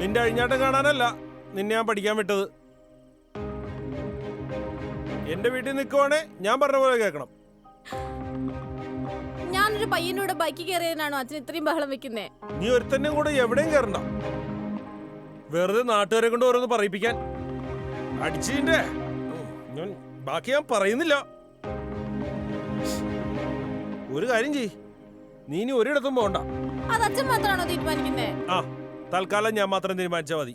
നിന്റെ അഴിഞ്ഞാട്ടം കാണാനല്ല നിന്നെ ഞാൻ പഠിക്കാൻ വിട്ടത്. എന്റെ വീട്ടിൽ നിൽക്കുവാണേ ഞാൻ പറഞ്ഞ പോലെ കേൾക്കണം. ഞാനൊരു പയ്യന്റെ കൂടെ ബൈക്ക് കയറിയതിനാണോ അച്ഛൻ ഇത്രയും ബഹളം വെക്കുന്നേ? നീ ഒരുത്തന്നെ കൂടെ എവിടെയും കയറണ്ട. വെറുതെ നാട്ടുകാരെ കൊണ്ട് ഓരോന്ന് പറയിപ്പിക്കാൻ. അടിച്ചതിന്റെ ഞാൻ ബാക്കി ഞാൻ പറയുന്നില്ല. ഒരു കാര്യം ചെയ്, നീ ഇനി ഒരിടത്തും പോകണ്ട. അത് അച്ഛൻ മാത്രമാണോ തീരുമാനിക്കുന്നേ? ആ, തൽക്കാലം ഞാൻ മാത്രം തീരുമാനിച്ചാൽ മതി.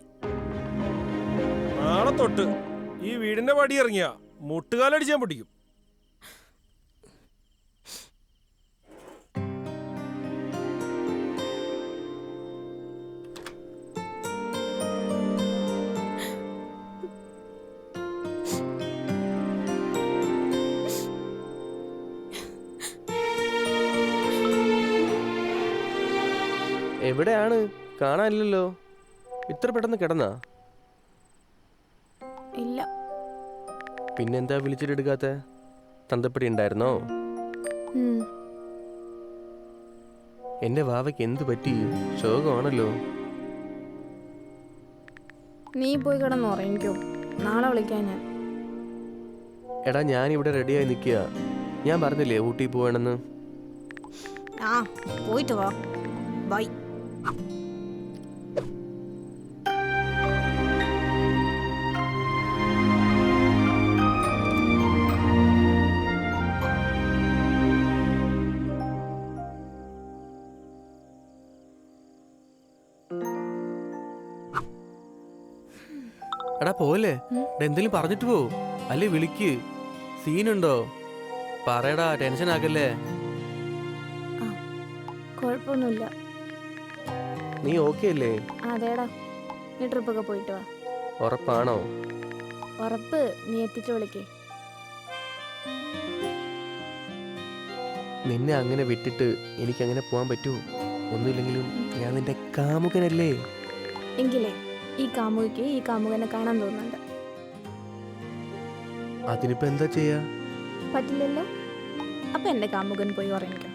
നാളെ തൊട്ട് ഈ വീടിന്റെ പടി ഇറങ്ങിയ മുട്ടുകാലടിച്ചാൻ പൊട്ടിക്കും. എവിടെയാണ്? കാണാനില്ലല്ലോ. ഇത്ര പെട്ടെന്ന് കിടന്നാ? ഇല്ല. പിന്നെന്താ വിളിച്ചിട്ടെടുക്കാത്ത? തന്തപ്പടി ഉണ്ടായിരുന്നോ? എന്റെ വാവയ്ക്ക് എന്ത് പറ്റി? ശോകമാണല്ലോ. നീ പോയി കിടന്നു ഉറങ്ങിക്കോ, നാളെ വിളിക്കാൻ ഞാൻ. എടാ, ഞാനിവിടെ റെഡിയായി നിൽക്കുക. ഞാൻ പറഞ്ഞില്ലേ ഊട്ടി പോവാണെന്ന്. ആ, പോയിട്ട് വാ. ബൈ. എടാ പോലെ, എന്തെങ്കിലും പറഞ്ഞിട്ട് പോ. അല്ലേ വിളിക്ക്. സീനുണ്ടോ? പറയടാ, ടെൻഷൻ ആക്കല്ലേ. കുഴപ്പമൊന്നുമില്ല. നീ ഓക്കെ അല്ലേ? അതേടാ, നീ ട്രിപ്പൊക്കെ പോയിട്ട് വാ. ഉറപ്പാണോ? ഉറപ്പ്. നീ എത്തിച്ചു വിളിക്കേ. നിന്നെ അങ്ങനെ വിട്ടിട്ട് എനിക്കങ്ങനെ പോകാൻ പറ്റുമോ? ഒന്നുമില്ലെങ്കിലും ഞാൻ നിന്റെ കാമുകനല്ലേ? എങ്കിലേ ഈ കാമുകിക്ക് ഈ കാമുകനെ കാണാൻ തോന്നുന്നുണ്ട്. അതിനിപ്പോ എന്താ ചെയ്യാ? പറ്റില്ലല്ലോ. അപ്പൊ എന്റെ കാമുകൻ പോയി ഉറങ്ങിക്കോ.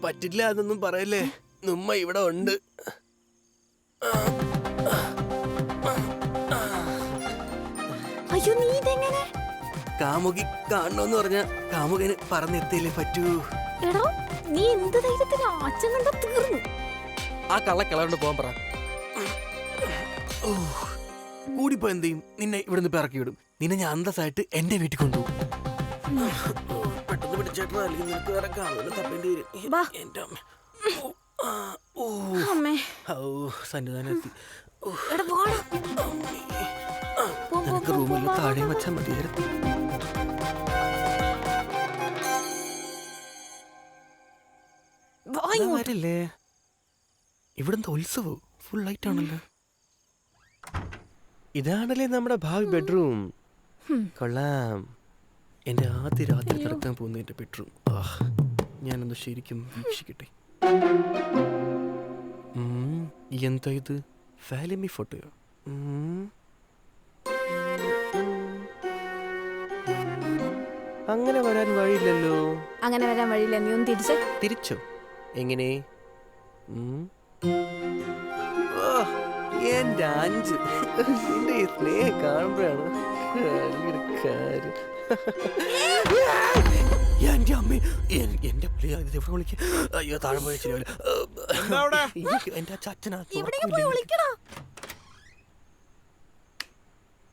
പറ്റില്ല, അതൊന്നും പറയല്ലേ. നമ്മ ഇവിടെ ഉണ്ട്. അയ്യോ, നീ ഇതെങ്ങനെ? കാമുകി കാണണോന്ന് പറഞ്ഞ കാമുകന് പറഞ്ഞെത്തിയില്ലേ പറ്റൂ. എടോ, നീ എന്ത് ധൈര്യത്തിലാ? അച്ഛൻ കണ്ട തീർന്നു. ആ കള്ളക്കളറുണ്ട് പോകാൻ പറ. കൂടിപ്പോ എന്ത് ചെയ്യും? നിന്നെ ഇവിടുന്ന് ഇറക്കി വിടും. നിന്നെ ഞാൻ അന്തസ്സായിട്ട് എന്റെ വീട്ടിൽ കൊണ്ടുപോകും. പെട്ടെന്ന് പിടിച്ചേട്ടാ, അല്ലെങ്കിൽ നിനക്ക് വേറെ കാണുമല്ലോ, തപ്പേണ്ടി വരും. എന്റെ അമ്മേ, സന്നിധാനത്തി നിനക്ക് റൂമിൽ താഴെ വെച്ചാൽ മതിയായിരുന്നു. വരല്ലേ? ഇവിടുത്തെ ഉത്സവം ഫുൾ ലൈറ്റ് ആണല്ലോ. ഇതാണല്ലേ നമ്മുടെ ഭാവി ബെഡ്റൂം. കൊള്ളാം. എന്റെ ആദ്യ രാത്രി കിടക്കാൻ പോകുന്ന എന്റെ ബെഡ്റൂം. ഞാനൊന്ന് ശരിക്കും വീക്ഷിക്കട്ടെ. എന്താ ഇത്? ഫാലിമി ഫോട്ടോയോ? അങ്ങനെ വരാൻ വഴിയില്ലല്ലോ. അങ്ങനെ വരാൻ വഴിയില്ല. നീ ഒന്ന് തിരിച്ചോ? എങ്ങനെ? എന്റെ അഞ്ച് നിന്റെ ഈ സ്നേഹം കാണുമ്പോഴാണ് കാര്യം. എന്റെ അമ്മ, എന്റെ വിളിക്ക. അയ്യോ, താഴെ പോയ ശരിയാവില്ല. എന്റെ അച്ഛനാ.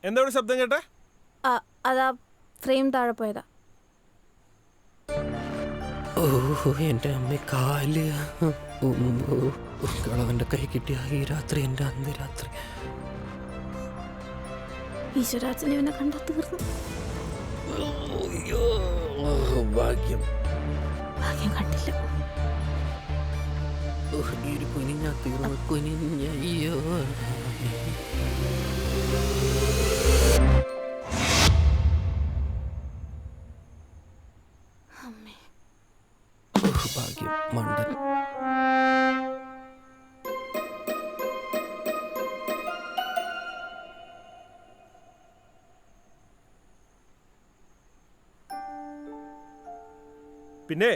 എന്താ ശബ്ദം കേട്ടെ? അതാ ഫ്രെയിം താഴെ പോയതാ. ഓഹോ, എന്റെ അമ്മ കാല്. കളവന്റെ കൈ കിട്ടിയ ഈ രാത്രി എന്റെ അന്ന് രാത്രി. ഈശ്വരാച്ചനെ ഇവനെ കണ്ടാ തീർന്നു. ഭാഗ്യം കണ്ടില്ല. കുനിഞ്ഞ തീർന്നു. കുനിഞ്ഞ അയ്യോ. ഭാഗ്യം മണ്ടൻ. പിന്നെ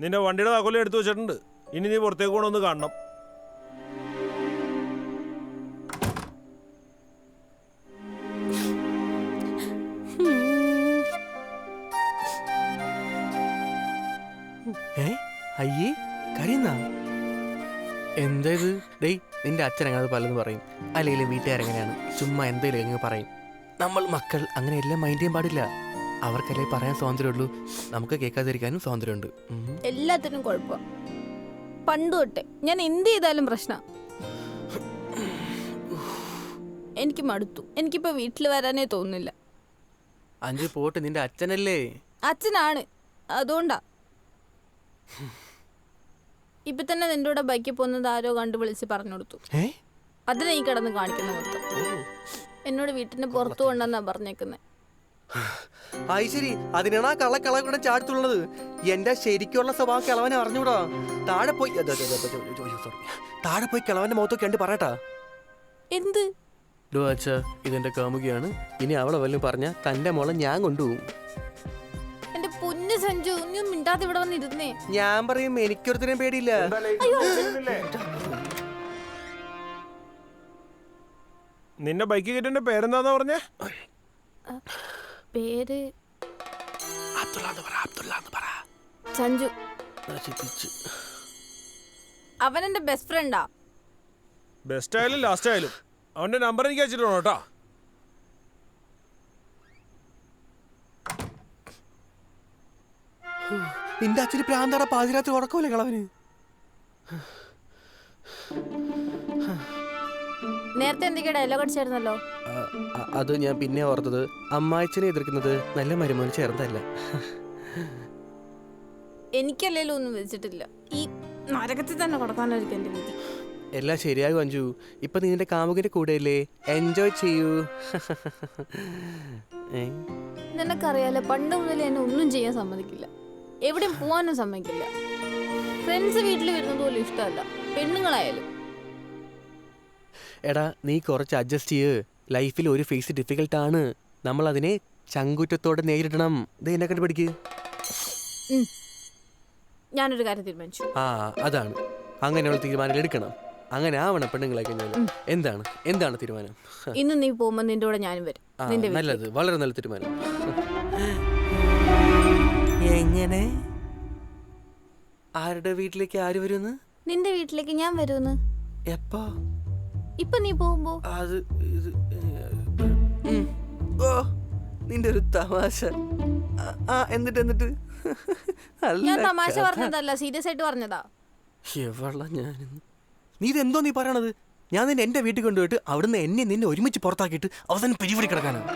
നിന്റെ വണ്ടിയുടെ താക്കോല് എടുത്തു വെച്ചിട്ടുണ്ട്. ഇനി നീ പുറത്തേക്ക് പോകണമെന്ന് കാണണം. അയ്യേ കരയുന്ന എന്താ ഇത്? ഡേയ് നിന്റെ അച്ഛൻ അങ്ങനെ പലതും പറയും, അല്ലെങ്കിൽ വീട്ടുകാരെങ്ങനെയാണ് ചുമ്മാ എന്തെങ്കിലും എങ്ങനെ പറയും. നമ്മൾ മക്കൾ അങ്ങനെ എല്ലാം മൈൻഡ് ചെയ്യാൻ പാടില്ല. അവർക്കല്ലേ പറയാൻ സ്വാതന്ത്ര്യമുള്ളൂ, നമുക്ക് കേൾക്കാതിരിക്കാനും സ്വാതന്ത്ര്യമുണ്ട്. എല്ലാത്തിനും കുഴപ്പം. പണ്ട് തൊട്ടേ ഞാൻ എന്ത് ചെയ്താലും പ്രശ്നം. എനിക്ക് മടുത്തു. എനിക്കിപ്പോ വീട്ടിൽ വരാനേ തോന്നുന്നില്ല. അഞ്ചു പോട്ട്, നിന്റെ അച്ഛനല്ലേ? അച്ഛനാണ്, അതുകൊണ്ടാ. ഇപ്പൊ തന്നെ നിന്റെ കൂടെ ബൈക്കിൽ പോകുന്നത് ആരോ കണ്ടു വിളിച്ച് പറഞ്ഞു കൊടുത്തു. അതിനെ ഈ കിടന്ന് കാണിക്കുന്ന മൊത്തം. എന്നോട് വീട്ടിന്റെ പുറത്തു കൊണ്ടെന്നാ പറഞ്ഞേക്കുന്നത്. ശരി, അതിനാണ് ആ കള കൂടെ ചാടുത്തുള്ളത്. എന്റെ ശരിക്കുള്ള സ്വഭാവം കിളവനെ അറിഞ്ഞൂടാ. താഴെ പോയി കിളവന്റെ മുഖത്തൊക്കെ കണ്ട് പറയട്ടാ. എന്ത്? അച്ഛ, ഇതെന്റെ കാമുകിയാണ്. ഇനി അവളെ വല്ലതും പറഞ്ഞ തന്റെ മോളെ ഞാൻ കൊണ്ടുപോകും. എന്റെ പൊന്നു സഞ്ജു, നീ മിണ്ടാതെ ഇവിടെ വന്നിരുന്നേ. ഞാൻ പറയും, എനിക്കൊരുത്തരും പേടിയില്ല. നിന്റെ ബൈക്ക് കയറ്റേണ്ട പേരെന്താന്നാ പറഞ്ഞേ? പേര് സഞ്ജു. അവൻ എന്റെ ബെസ്റ്റ് ഫ്രണ്ടാ. ബെസ്റ്റ് ആയാലും ലാസ്റ്റ് ആയാലും അവന്റെ നമ്പർ എനിക്ക് അയച്ചിട്ടോ കേട്ടോ. നിന്റെ അച്ഛന് പ്രാന്താടാ, പാതിരാത്രി ഉറക്കമല്ലേ കളവന്? നേരത്തെ എന്തൊക്കെ ഡയലോഗ് അടിച്ചായിരുന്നല്ലോ. അത് ഞാൻ പിന്നെ ഓർത്തത്. അമ്മായിച്ചനെ എതിർക്കുന്നത് നല്ല മരുമോന് ചേർന്നല്ല. എനിക്കല്ലേലും ഒന്നും വെച്ചിട്ടില്ല. ഈ നരകത്തിൽ തന്നെ കൊടുക്കാനായിരിക്കും എന്റെ വിധി. എല്ലാം ശരിയാകും അഞ്ജു. ഇപ്പൊ നിന്റെ കാമുകിന്റെ കൂടെയല്ലേ, എൻജോയ് ചെയ്യൂ. നിനക്കറിയാലോ, പണ്ട് മുതൽ എന്നെ ഒന്നും ചെയ്യാൻ സമ്മതിക്കില്ല, എവിടെയും പോവാനും സമ്മതിക്കില്ല. ഫ്രണ്ട്സ് വീട്ടിൽ വരുന്നത് പോലും ഇഷ്ടമല്ല, പെണ്ണുങ്ങളായാലും. എടാ, നീ കുറച്ച് അഡ്ജസ്റ്റ് ചെയ്യ്. ലൈഫിൽ ഒരു ഫേസ് ഡിഫിക്കൽട്ടാണ്, നമ്മൾ അതിനെ ചങ്കുറ്റത്തോടെ നേരിടണം. ഇത് എന്നെ കണ്ട് പഠിക്ക്. ഞാനൊരു കാര്യം തീരുമാനിച്ചു. അതാണ്, അങ്ങനെയുള്ള തീരുമാനങ്ങൾ എടുക്കണം. അങ്ങനെ ആവണം പെണ്ണുങ്ങളെ കഴിഞ്ഞാൽ. എന്താണ് തീരുമാനം? ഇന്ന് നീ പോകുമ്പോ നിന്റെ കൂടെ ഞാനും വരും. നല്ലത്, വളരെ നല്ല തീരുമാനം. എങ്ങനെ? ആരുടെ വീട്ടിലേക്ക് ആര് വരുമെന്ന്? നിന്റെ വീട്ടിലേക്ക് ഞാൻ വരുമെന്ന്. എപ്പോ? ഇപ്പൊ നീ പോകുമ്പോ. അത് നിന്റെ ഒരു തമാശ. എന്നിട്ട് ഞാൻ തമാശ പറഞ്ഞതല്ല, സീരിയസ് ആയിട്ട് പറഞ്ഞതാ. നീ ഇതെന്തോ നീ പറയണത്? ഞാൻ നിന്നെ എന്റെ വീട്ടിൽ കൊണ്ടുപോയിട്ട് അവിടുന്ന് നിന്നെ ഒരുമിച്ച് പുറത്താക്കിയിട്ട് അവസാനം പിരിവടി കിടക്കാനാണ്.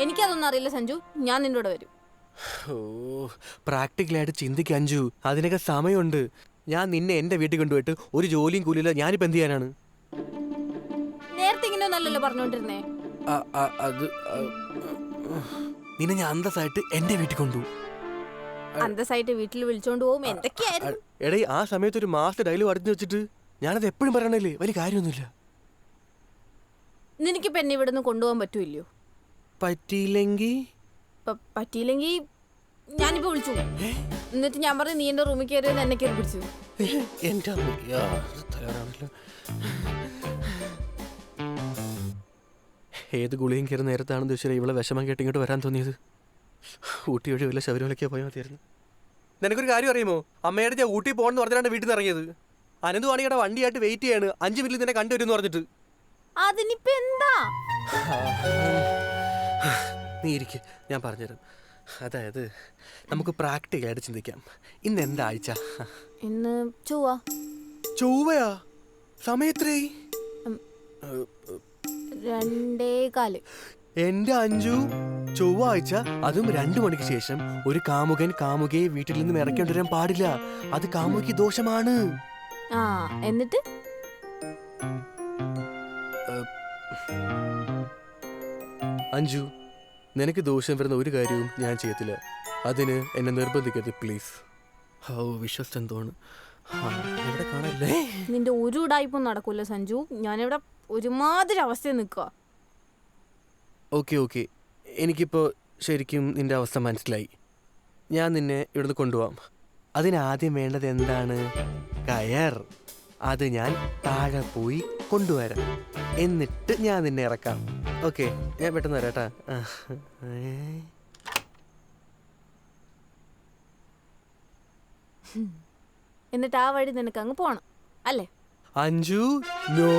എനിക്കതൊന്നും അറിയില്ല സഞ്ജു, ഞാൻ നിന്റെ കൂടെ വരും. പ്രാക്ടിക്കലായിട്ട് ചിന്തിക്കുക അഞ്ജു, അതിനൊക്കെ സമയമുണ്ട്. ഞാൻ നിന്നെ എന്റെ വീട്ടിൽ കൊണ്ടുപോയിട്ട് ഒരു ജോലിയും കൂലിയില്ല, ഞാനിപ്പോ എന്ത് ചെയ്യാനാണ്? നേരത്തെ ഇങ്ങനെ ഒന്നല്ലല്ലോ പറഞ്ഞോണ്ടിരുന്നേ. നിന്നെ ഞാൻ അന്തസ്സായിട്ട് എന്റെ വീട്ടിൽ കൊണ്ടുപോകും. അന്തസ്സായിട്ട് വീട്ടിൽ വിളിച്ചോണ്ട് പോകും. എന്തൊക്കെയായിരുന്നു എടേ, ആ സമയത്ത് ഒരു മാസ്റ്റർ ഡയലോഗ് അടിഞ്ഞു വെച്ചിട്ട് ഞാനത് എപ്പോഴും പറയണല്ലേ, വലിയ കാര്യമൊന്നുമില്ല. നിനക്കിപ്പോ എന്നെ ഇവിടുന്ന് കൊണ്ടുപോകാൻ പറ്റൂല്ലയോ? പറ്റിയില്ലെങ്കിൽ ഞാനിപ്പോ വിളിച്ചു. എന്നിട്ട് ഞാൻ പറഞ്ഞു നീ എന്റെ റൂമിൽ കയറിയെന്ന് എന്നെ കയറി പിടിച്ചു. ഏത് ഗുളിയും കയറി നേരത്താണെന്ന് ചോദിച്ചാൽ ഇവളെ വിഷമം കേട്ട് ഇങ്ങോട്ട് വരാൻ തോന്നിയത്. ഊട്ടി വഴി വല്ല ശബരിമലയ്ക്ക് പോയാൽ മതിയായിരുന്നു. നിനക്കൊരു കാര്യം അറിയുമോ? അമ്മയുടെ ഞാൻ ഊട്ടി പോകണമെന്ന് പറഞ്ഞാണ് വീട്ടിൽ നിന്ന് ഇറങ്ങിയത്. അനന്തു ആണിയുടെ വണ്ടിയായിട്ട് വെയിറ്റ് ചെയ്യാണ്, 5 മിനിറ്റ് നിന്നെ കണ്ടുവരും എന്ന് പറഞ്ഞിട്ട്. അതിനിപ്പോ എന്താ? നീ ഇരിക്ക്, ഞാൻ പറഞ്ഞുതരാം. അതായത് നമുക്ക് പ്രാക്ടിക്കലായിട്ട് ചിന്തിക്കാം. ഇന്ന് എന്താ ആഴ്ച? ഇന്ന് ചൊവ്വയാ? സമയത്രേ? 2:15. എന്റെ അഞ്ജു, ചൊവ്വാഴ്ച, അതും 2 മണിക്ക് ശേഷം ഒരു കാമുകൻ കാമുകയെ വീട്ടിൽ നിന്നും ഇറക്കേണ്ടിവരാൻ പാടില്ല. അത് കാമുകിക്ക് ദോഷമാണ്. എന്നിട്ട് അഞ്ജു, നിനക്ക് ദോഷം വരുന്ന ഒരു കാര്യവും ഞാൻ ചെയ്യത്തില്ല. അതിന് എന്നെ നിർബന്ധിക്കരുത് പ്ലീസ്. വിശ്വസ്തോണ് ഇവിടെ കാണല്ലേ. നിന്റെ ഒരു ഉടായ്പും നടക്കൂല സഞ്ജു. ഞാനിവിടെ ഒരുമാതിരി അവസ്ഥയിൽ നിൽക്കുക. ഓക്കെ, എനിക്കിപ്പോൾ ശരിക്കും നിന്റെ അവസ്ഥ മനസ്സിലായി. ഞാൻ നിന്നെ ഇവിടുന്ന് കൊണ്ടുപോകാം. അതിനാദ്യം വേണ്ടത് എന്താണ്? കയർ. അത് ഞാൻ താഴെ പോയി കൊണ്ടുവരാം. എന്നിട്ട് ഞാൻ നിന്നെ ഇറക്കാം. ഓക്കെ, ഞാൻ പെട്ടെന്ന് വരാട്ടാ. എന്നിട്ട് ആ വഴി നിനക്ക് അങ്ങ് പോണം അല്ലേ? അഞ്ജു നോ.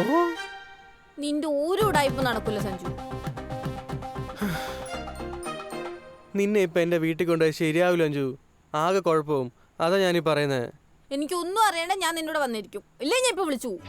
നിന്റെ ഒരു ഉടായ്പ നടക്കില്ല സഞ്ജു. നിന്നെ ഇപ്പൊ എന്റെ വീട്ടിൽ കൊണ്ടുപോയി ശരിയാവില്ല അഞ്ജു. ആകെ കുഴപ്പവും. അതാ ഞാനീ പറയുന്നത്. എനിക്കൊന്നും അറിയണ്ട, ഞാൻ നിന്നോട് വന്നിരിക്കും. ഇല്ലേ ഞാൻ ഇപ്പൊ വിളിച്ചു പോവും.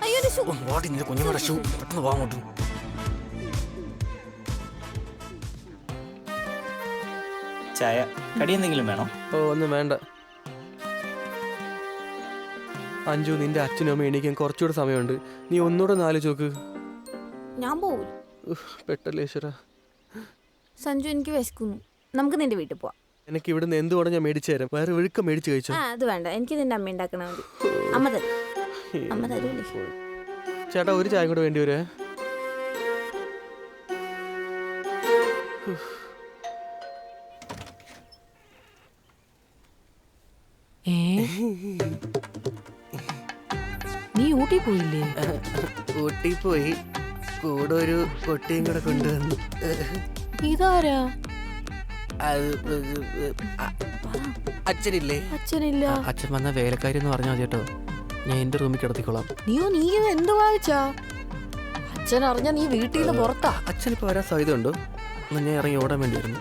അയ്യോ ഒരു ഷൂ. കുഞ്ഞുങ്ങളുടെ ഷൂ പെട്ടെന്ന് വാങ്ങോട്ടു. ചായ കടി എന്തെങ്കിലും വേണോ? ഓ ഒന്നും വേണ്ട അഞ്ജു. നിന്റെ അച്ഛനും അമ്മയും എണീക്കാൻ കുറച്ചുകൂടെ സമയമുണ്ട്. നീ ഒന്നുകൂടെ ആലോചിച്ച് നോക്ക്. ഞാൻ പോവില്ല. പെട്ടല്ലേ ഈശ്വര. സഞ്ജു എനിക്ക് വിശക്കുന്നു. നമുക്ക് നിന്റെ വീട്ടിൽ പോവാം. എനിക്ക് ഇവിടുന്ന് എന്തുകൊണ്ട് ഞാൻ മേടിച്ചു തരാം. വേറെ ഒഴുക്കം മേടിച്ചു കഴിച്ചു. ആ അത് വേണ്ട, എനിക്ക് നിന്റെ അമ്മ ഉണ്ടാക്കണ മതി. അമ്മ തരും. അമ്മ തരൂലേ? ചേട്ടാ ഒരു ചായ കൂടെ വേണ്ടി വരുവേ. നീ ഊട്ടി പോയില്ലേ? ഊട്ടി പോയി. കൂടെ ഒരു പൊട്ടിയും കൂടെ കൊണ്ടുവന്നു. ഇതാരാ? അച്ഛനില്ലേ? അച്ഛനില്ല. അച്ഛൻ വന്ന വേലക്കാരി എന്ന് പറഞ്ഞാൽ മതി കേട്ടോ. ഞാൻ എന്റെ റൂമിൽ കിടത്തിക്കോളാം. നീ എന്ത് വായിച്ചാ? അച്ഛൻ അറിഞ്ഞ നീ വീട്ടിൽ നിന്ന് പുറത്താ. അച്ഛനിപ്പോ വരാൻ സാധ്യത ഉണ്ടോ? ഞാൻ ഇറങ്ങി ഓടാൻ വേണ്ടിയിരുന്നു.